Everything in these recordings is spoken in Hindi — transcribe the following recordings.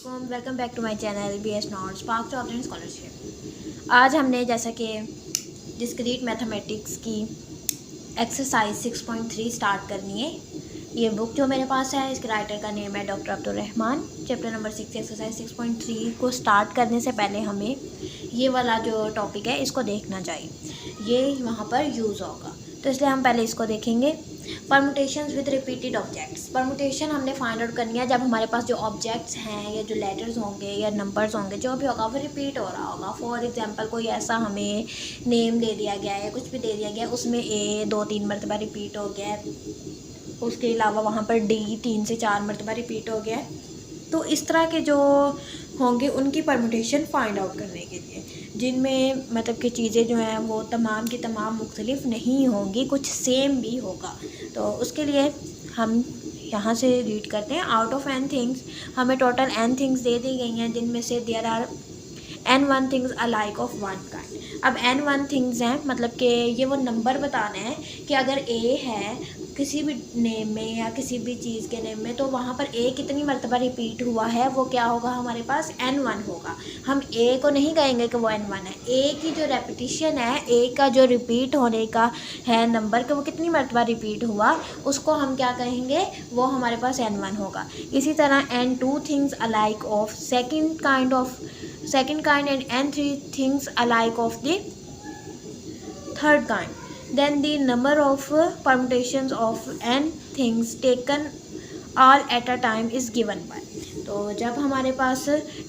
वालेकुम, welcome back to my channel BS notes park job and scholarship. आज हमने जैसा कि डिस्क्रीट मैथमेटिक्स की एक्सरसाइज 6.3 स्टार्ट करनी है। ये बुक जो मेरे पास है इसके राइटर का नेम है doctor Abdul Rahman. Chapter number 6 exercise 6.3 को स्टार्ट करने से पहले हमें ये वाला जो टॉपिक है इसको देखना चाहिए, ये वहाँ पर यूज़ होगा, तो इसलिए हम पहले इसको देखेंगे। Permutations with repeated objects. Permutation हमने फाइंड आउट करनी है जब हमारे पास जो ऑब्जेक्ट्स हैं या जो लेटर्स होंगे या नंबर्स होंगे, जो भी होगा वो रिपीट हो रहा होगा। फॉर एग्जांपल कोई ऐसा हमें नेम दे दिया गया है, कुछ भी दे दिया गया है, उसमें ए 2-3 मरतबा रिपीट हो गया है, उसके अलावा वहाँ पर डी 3 से 4 मरतबा रिपीट हो गया है। तो इस तरह के जो होंगे उनकी परमुटेशन फाइंड आउट करने के लिए, जिनमें मतलब कि चीज़ें जो हैं वो तमाम की तमाम मुख्तलिफ नहीं होंगी, कुछ सेम भी होगा। तो उसके लिए हम यहाँ से रीड करते हैं। आउट ऑफ n थिंग्स, हमें टोटल n थिंग्स दे दी गई हैं, जिनमें से there are n1 things alike of one kind. अब n1 थिंग्स हैं, मतलब कि ये वो नंबर बताने हैं कि अगर a है किसी भी नेम में या किसी भी चीज़ के नेम में, तो वहाँ पर a कितनी मरतबा रिपीट हुआ है वो क्या होगा, हमारे पास n1 होगा। हम a को नहीं कहेंगे कि वो n1 है, a की जो रेपिटिशन है, a का जो रिपीट होने का है नंबर कि वो कितनी मरतबा रिपीट हुआ, उसको हम क्या कहेंगे, वो हमारे पास n1 होगा। इसी तरह n2 things alike of second kind and n3 things alike of the third kind. Then the number of permutations of n things taken all at a time is given by। तो जब हमारे पास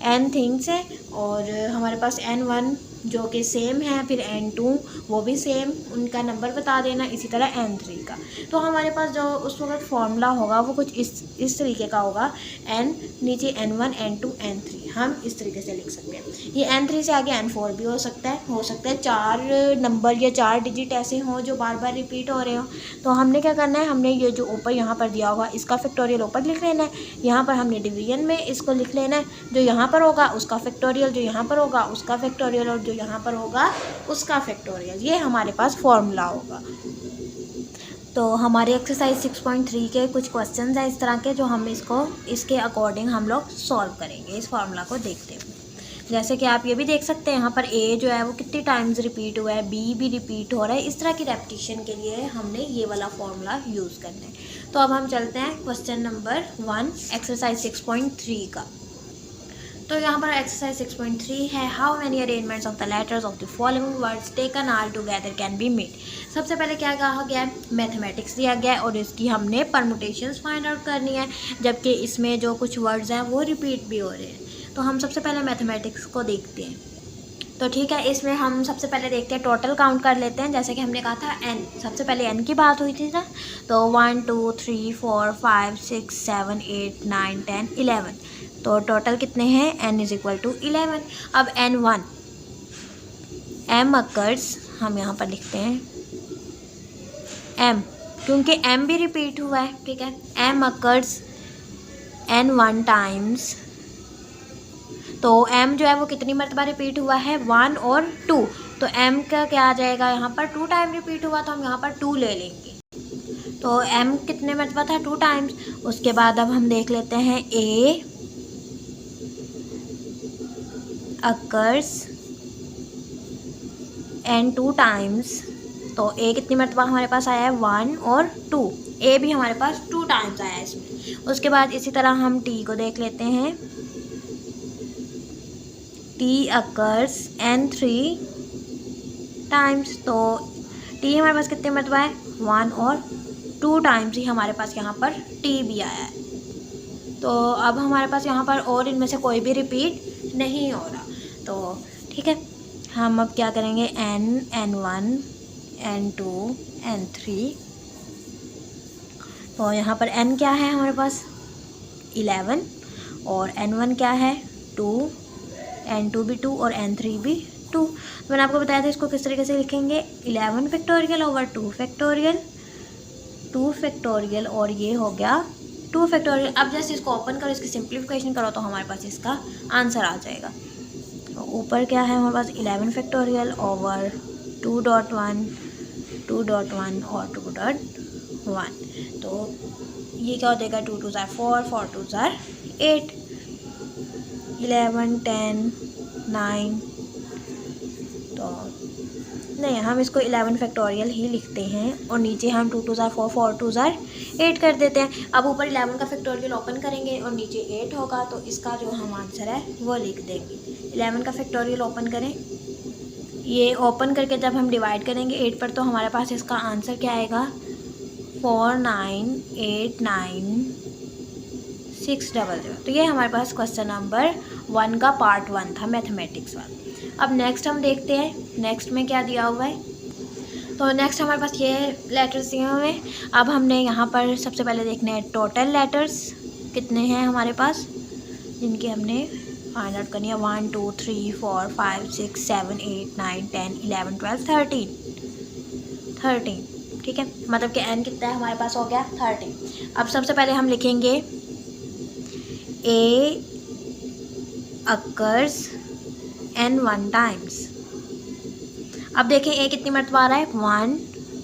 n थिंग्स है और हमारे पास n1 जो कि सेम है, फिर n2 वो भी सेम, उनका नंबर बता देना, इसी तरह n3 का। तो हमारे पास जो उस वक्त फार्मूला होगा वो कुछ इस तरीके का होगा। n नीचे n1 n2 n3 हम इस तरीके से लिख सकते हैं। ये n3 से आगे n4 भी हो सकता है 4 नंबर या 4 डिजिट ऐसे हों जो बार बार रिपीट हो रहे हो। तो हमने क्या करना है, हमने ये जो ऊपर यहाँ पर दिया होगा इसका फैक्टोरियल ऊपर लिख लेना है, यहाँ पर हमने डिवीजन में इसको लिख लेना है, जो यहाँ पर होगा उसका फैक्टोरियल, जो यहाँ पर होगा उसका फैक्टोरियल, और जो यहाँ पर होगा उसका फैक्टोरियल। ये हमारे पास फॉर्मूला होगा। तो हमारे एक्सरसाइज 6.3 के कुछ क्वेश्चंस हैं इस तरह के, जो हम इसके अकॉर्डिंग हम लोग सॉल्व करेंगे इस फार्मूला को देखते हुए। जैसे कि आप ये भी देख सकते हैं, यहाँ पर a जो है वो कितनी टाइम्स रिपीट हुआ है, b भी रिपीट हो रहा है। इस तरह की रेपिटेशन के लिए हमने ये वाला फार्मूला यूज़ करना है। तो अब हम चलते हैं क्वेश्चन नंबर 1 एक्सरसाइज 6.3 का। तो यहाँ पर एक्सरसाइज 6.3 है, how many arrangements of the letters of the following words taken all together can be made. सबसे पहले क्या कहा गया है, मैथमेटिक्स दिया गया है और इसकी हमने परमुटेशंस फाइंड आउट करनी है, जबकि इसमें जो कुछ वर्ड्स हैं वो रिपीट भी हो रहे हैं। तो हम सबसे पहले मैथमेटिक्स को देखते हैं। तो ठीक है, इसमें हम सबसे पहले देखते हैं, टोटल काउंट कर लेते हैं। जैसे कि हमने कहा था n, सबसे पहले n की बात हुई थी ना, तो 1 2 3 4 5 6 7 8 9 10 11, तो टोटल कितने हैं, n इज़ इक्वल टू 11। अब n1 m अकर्स, हम यहाँ पर लिखते हैं m, क्योंकि m भी रिपीट हुआ है, ठीक है। m अकर्स n1 टाइम्स, तो m जो है वो कितनी मरतबा रिपीट हुआ है, 1 और 2, तो m का क्या आ जाएगा, यहाँ पर 2 टाइम रिपीट हुआ, तो हम यहाँ पर 2 ले लेंगे। तो m कितने मरतबा था, 2 टाइम्स। उसके बाद अब हम देख लेते हैं a अकर्स n 2 टाइम्स, तो a कितनी मरतबा हमारे पास आया है, 1 और 2, a भी हमारे पास 2 टाइम्स आया है इसमें। उसके बाद इसी तरह हम t को देख लेते हैं, t अकर्स n 3 टाइम्स, तो t हमारे पास कितने मरतबा है, 1 और 2 टाइम्स ही हमारे पास यहाँ पर t भी आया है। तो अब हमारे पास यहाँ पर और इनमें से कोई भी रिपीट नहीं हो रहा, तो ठीक है। हम अब क्या करेंगे, n1 n2 n3, तो यहाँ पर n क्या है हमारे पास 11, और n1 क्या है 2, n2 भी 2 और n3 भी 2। तो मैंने आपको बताया था इसको किस तरीके से लिखेंगे, 11 फैक्टोरियल ओवर 2 फैक्टोरियल, 2 फैक्टोरियल, और ये हो गया 2 फैक्टोरियल। अब जैसे इसको ओपन करो, इसकी सिंप्लीफिकेशन करो, तो हमारे पास इसका आंसर आ जाएगा। तो ऊपर क्या है हमारे पास, 11 फैक्टोरियल ओवर 2.1 2.1 और 2.1, तो ये क्या हो जाएगा, 2 2 ज़ार 4 4 2 ज़ार 8। 11, 10, 9, तो नहीं, हम इसको 11 फैक्टोरियल ही लिखते हैं और नीचे हम 2 2 ज़ार 4, 4 2 ज़ार 8 कर देते हैं। अब ऊपर 11 का फैक्टोरियल ओपन करेंगे और नीचे 8 होगा, तो इसका जो हम आंसर है वो लिख देंगे। 11 का फैक्टोरियल ओपन करें, ये ओपन करके जब हम डिवाइड करेंगे 8 पर, तो हमारे पास इसका आंसर क्या आएगा 498960। तो ये हमारे पास क्वेश्चन नंबर 1 का पार्ट 1 था, मैथमेटिक्स वाला। अब नेक्स्ट हम देखते हैं नेक्स्ट में क्या दिया हुआ है। तो नेक्स्ट हमारे पास ये लेटर्स दिए हुए हैं। अब हमने यहाँ पर सबसे पहले देखने हैं टोटल लेटर्स कितने हैं हमारे पास, जिनकी हमने फाइंड आउट करनी है। 1 2 3 4 5 6 7 8 9 10 11 12 13। ठीक है, मतलब कि n कितना है हमारे पास हो गया 13। अब सबसे पहले हम लिखेंगे A occurs n 1 times। अब देखें A कितनी मरतबा आ रहा है 1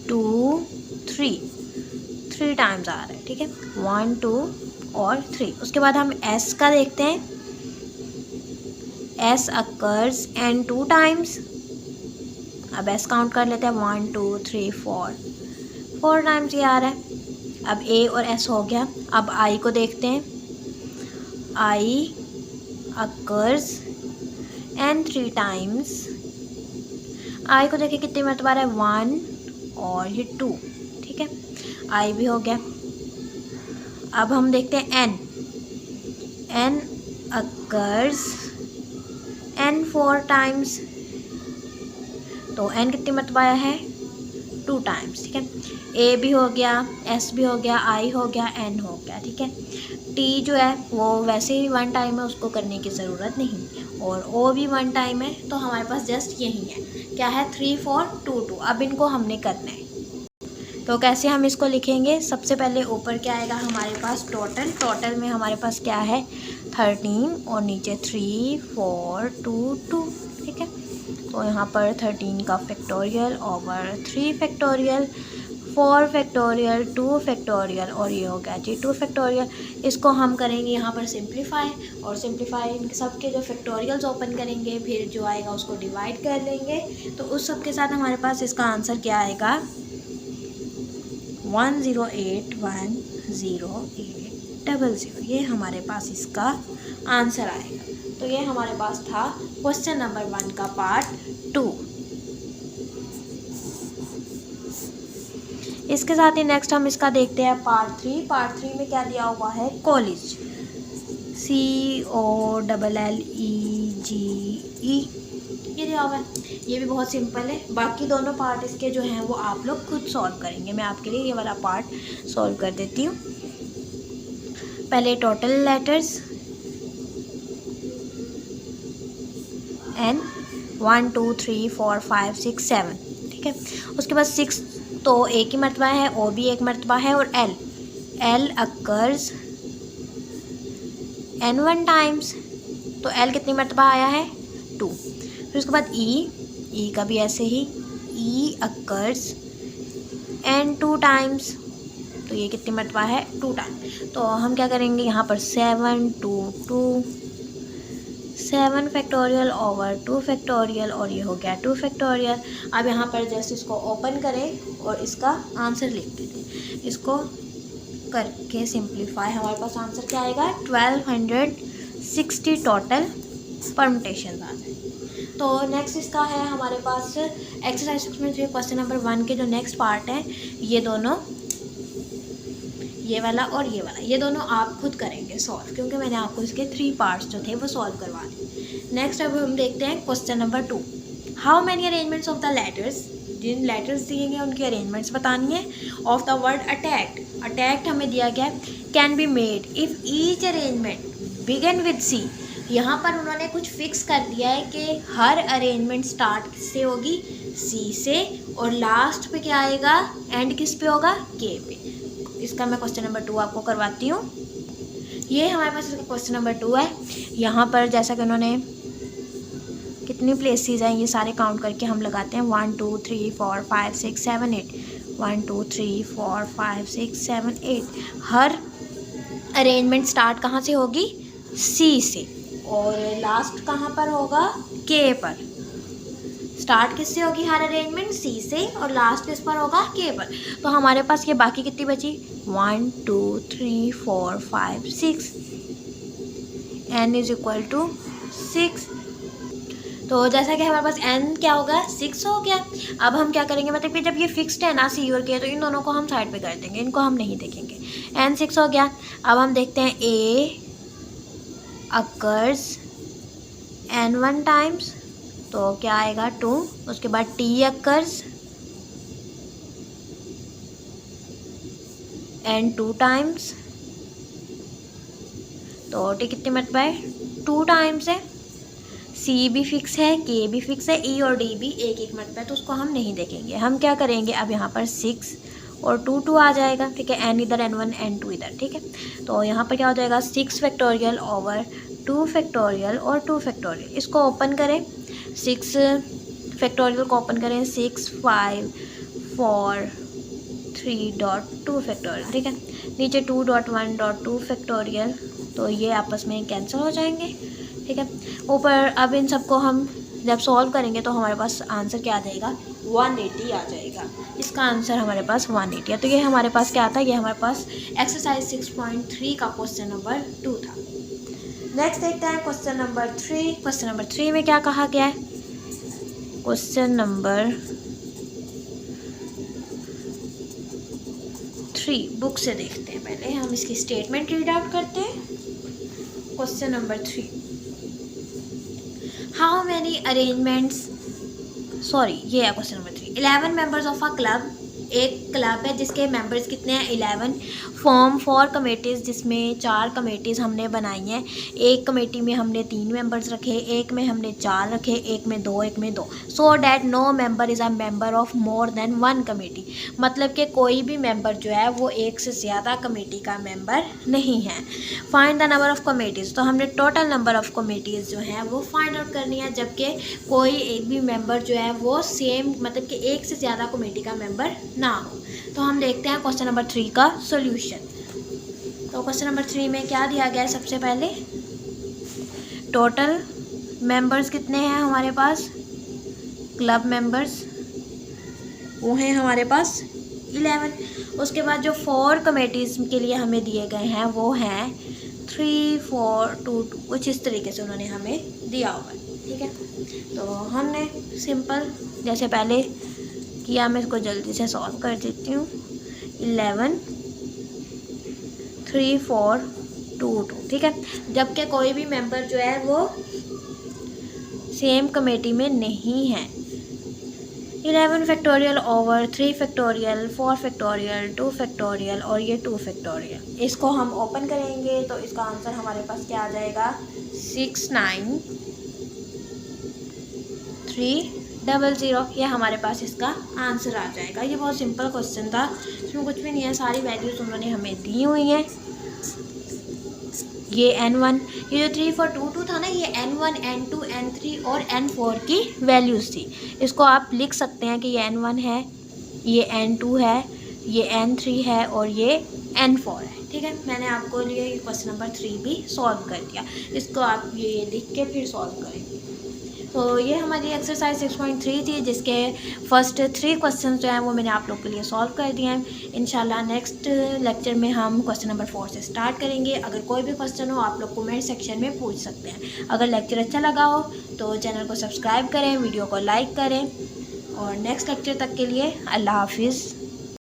2 3 टाइम्स आ रहा है। ठीक है, 1 2 और 3। उसके बाद हम S का देखते हैं, S occurs n 2 times। अब S काउंट कर लेते हैं 1 2 3 4 टाइम्स ये आ रहा है। अब A और S हो गया। अब I को देखते हैं, I occurs n 3 times। I को देखिए कितनी मरतबा आ रहा है 1 और ये 2। ठीक है, I भी हो गया। अब हम देखते हैं N occurs n 4 टाइम्स। तो n कितनी मरतबा आया है 2 टाइम्स। ठीक है, A भी हो गया, S भी हो गया, I हो गया, N हो गया। ठीक है, T जो है वो वैसे ही 1 टाइम है, उसको करने की ज़रूरत नहीं, और O भी 1 टाइम है। तो हमारे पास जस्ट यही है, क्या है 3 4 2 2। अब इनको हमने करना है, तो कैसे हम इसको लिखेंगे। सबसे पहले ऊपर क्या आएगा हमारे पास टोटल में हमारे पास क्या है 13 और नीचे 3 4 2 2। ठीक है, तो यहाँ पर 13 का factorial over 3 factorial 4 factorial 2 factorial और ये हो गया जी 2 फैक्टोरियल। इसको हम करेंगे यहाँ पर सिंप्लीफाई, और सिंप्लीफाई इन सब के जो फैक्टोरियल्स ओपन करेंगे, फिर जो आएगा उसको डिवाइड कर लेंगे। तो उस सब के साथ हमारे पास इसका आंसर क्या आएगा 10810800। ये हमारे पास इसका आंसर आएगा। तो ये हमारे पास था क्वेश्चन नंबर 1 का पार्ट 2। इसके साथ ही नेक्स्ट हम इसका देखते हैं पार्ट 3। पार्ट 3 में क्या दिया हुआ है कॉलेज, COLLEGE ये दिया हुआ है। ये भी बहुत सिंपल है। बाकी दोनों पार्ट इसके जो हैं वो आप लोग खुद सॉल्व करेंगे। मैं आपके लिए ये वाला पार्ट सॉल्व कर देती हूँ। पहले टोटल लेटर्स N 1 2 3 4 5 6 7। ठीक है, उसके बाद 6 तो एक ही मरतबा है, O भी एक मरतबा है, और L occurs n 1 टाइम्स। तो L कितनी मरतबा आया है 2। फिर उसके बाद E का भी ऐसे ही, E occurs n 2 टाइम्स। तो ये कितनी मरतबा है 2 टाइम। तो हम क्या करेंगे यहाँ पर 7 2 2 7 फैक्टोरियल ओवर 2 फैक्टोरियल और ये हो गया 2 फैक्टोरियल। अब यहाँ पर जस्ट इसको ओपन करें और इसका आंसर लिख दें। इसको करके सिंप्लीफाई, हमारे पास आंसर क्या आएगा 1260 टोटल परम्यूटेशन आ जाए। तो नेक्स्ट इसका है हमारे पास एक्सरसाइज 6.3 क्वेश्चन नंबर 1 के जो नेक्स्ट पार्ट है, ये दोनों, ये वाला और ये वाला, ये दोनों आप खुद करेंगे सॉल्व, क्योंकि मैंने आपको इसके 3 पार्ट्स जो थे वो सॉल्व करवा दिए। नेक्स्ट अब हम देखते हैं question number 2। How many arrangements of the letters, जिन लेटर्स दिए गए उनकी अरेंजमेंट्स बतानी है। ऑफ द वर्ड अटैक्ड हमें दिया गया can be made if each arrangement began with C। यहाँ पर उन्होंने कुछ फिक्स कर दिया है कि हर अरेंजमेंट स्टार्ट किससे होगी C से, और लास्ट पे क्या आएगा, एंड किस पे होगा K पे। इसका मैं क्वेश्चन नंबर 2 आपको करवाती हूँ। ये हमारे पास इसका क्वेश्चन नंबर 2 है। यहाँ पर जैसा कि उन्होंने कितनी प्लेसेस हैं ये सारे काउंट करके हम लगाते हैं 1 2 3 4 5 6 7 8 1 2 3 4 5 6 7 8। हर अरेंजमेंट स्टार्ट कहाँ से होगी C से। और लास्ट कहाँ पर होगा, के पर। स्टार्ट किससे होगी हर अरेंजमेंट, सी से, और लास्ट किस पर होगा, के पर। तो हमारे पास ये बाकी कितनी बची, 1 2 3 4 5 6, n इज इक्वल टू 6। तो जैसा कि हमारे पास n क्या होगा, 6 हो गया। अब हम क्या करेंगे, मतलब कि जब ये फिक्स्ड है ना सी और के, तो इन दोनों को हम साइड पे कर देंगे, इनको हम नहीं देखेंगे। n 6 हो गया। अब हम देखते हैं a अकर्स n1 टाइम्स, तो क्या आएगा 2। उसके बाद t अकर्स n2 टाइम्स, तो t कितनी मल्टीप्लाई 2 टाइम्स है। c भी फिक्स है, k भी फिक्स है, e और d भी एक एक मल्टीप्लाई, तो उसको हम नहीं देखेंगे। हम क्या करेंगे, अब यहाँ पर 6 और 2 2 आ जाएगा, ठीक है। n इधर, n1 n2 इधर, ठीक है। तो यहाँ पर क्या हो जाएगा, 6 फैक्टोरियल ओवर 2 फैक्टोरियल और 2 फैक्टोरियल। इसको ओपन करें, 6 फैक्टोरियल को ओपन करें, 6 5 4 3.2 फैक्टोरियल, ठीक है। नीचे 2.1.2 फैक्टोरियल, तो ये आपस में कैंसिल हो जाएंगे, ठीक है। ऊपर अब इन सबको हम जब सॉल्व करेंगे तो हमारे पास आंसर क्या आ जाएगा, 180 आ जाएगा। इसका आंसर हमारे पास 180 है। तो ये हमारे पास क्या आता है, ये हमारे पास एक्सरसाइज 6.3 का क्वेश्चन नंबर 2 था। नेक्स्ट देखते हैं क्वेश्चन नंबर 3। क्वेश्चन नंबर 3 में क्या कहा गया है, क्वेश्चन नंबर 3 बुक से देखते हैं। पहले हम इसकी स्टेटमेंट रीड आउट करते हैं। Question number 3, how many arrangements, sorry ये है question number 3। 11 members of a club, एक क्लब है जिसके मेंबर्स कितने हैं, 11। फॉर्म 4 कमेटीज़, जिसमें 4 कमेटीज़ हमने बनाई हैं। एक कमेटी में हमने 3 मेंबर्स रखे, एक में हमने 4 रखे, एक में 2, एक में 2। So that no member is a member of more than 1 committee. मतलब कि कोई भी मेंबर जो है वो एक से ज़्यादा कमेटी का मेंबर नहीं है। Find the number of committees, तो हमने टोटल नंबर ऑफ कमेटीज़ जो हैं वो फाइंड आउट करनी है, जबकि कोई एक भी मेंबर जो है वो सेम, मतलब कि एक से ज़्यादा कमेटी का मेंबर ना हो। तो हम देखते हैं क्वेश्चन नंबर 3 का सॉल्यूशन। तो क्वेश्चन नंबर 3 में क्या दिया गया है, सबसे पहले टोटल मेंबर्स कितने हैं हमारे पास, क्लब मेंबर्स वो हैं हमारे पास 11। उसके बाद जो 4 कमेटीज़ के लिए हमें दिए गए हैं वो हैं 3 4 2 2, कुछ इस तरीके से उन्होंने हमें दिया हुआ है, ठीक है। तो हमने सिंपल जैसे पहले किया, मैं इसको जल्दी से सॉल्व कर देती हूँ। 11 3 4 2 2, ठीक है। जबकि कोई भी मेंबर जो है वो सेम कमेटी में नहीं है। 11 factorial over 3 factorial 4 factorial 2 factorial और ये 2 फैक्टोरियल। इसको हम ओपन करेंगे तो इसका आंसर हमारे पास क्या आ जाएगा, 69300। ये हमारे पास इसका आंसर आ जाएगा। ये बहुत सिंपल क्वेश्चन था, इसमें कुछ भी नहीं है, सारी वैल्यूज़ उन्होंने हमें दी हुई हैं। ये n1, ये जो 3 4 2 2 था ना, ये n1 n2 n3 और n4 की वैल्यूज़ थी। इसको आप लिख सकते हैं कि ये n1 है, ये n2 है, ये n3 है और ये n4 है, ठीक है। मैंने आपको लिए क्वेश्चन नंबर 3 भी सॉल्व कर दिया। इसको आप ये लिख के फिर सॉल्व करेंगे। तो ये हमारी एक्सरसाइज 6.3 थी, जिसके फर्स्ट 3 क्वेश्चन जो हैं वो मैंने आप लोग के लिए सॉल्व कर दिए हैं। इंशाल्लाह नेक्स्ट लेक्चर में हम क्वेश्चन नंबर 4 से स्टार्ट करेंगे। अगर कोई भी क्वेश्चन हो आप लोग कमेंट सेक्शन में पूछ सकते हैं। अगर लेक्चर अच्छा लगा हो तो चैनल को सब्सक्राइब करें, वीडियो को लाइक करें, और नेक्स्ट लेक्चर तक के लिए अल्लाह हाफिज़।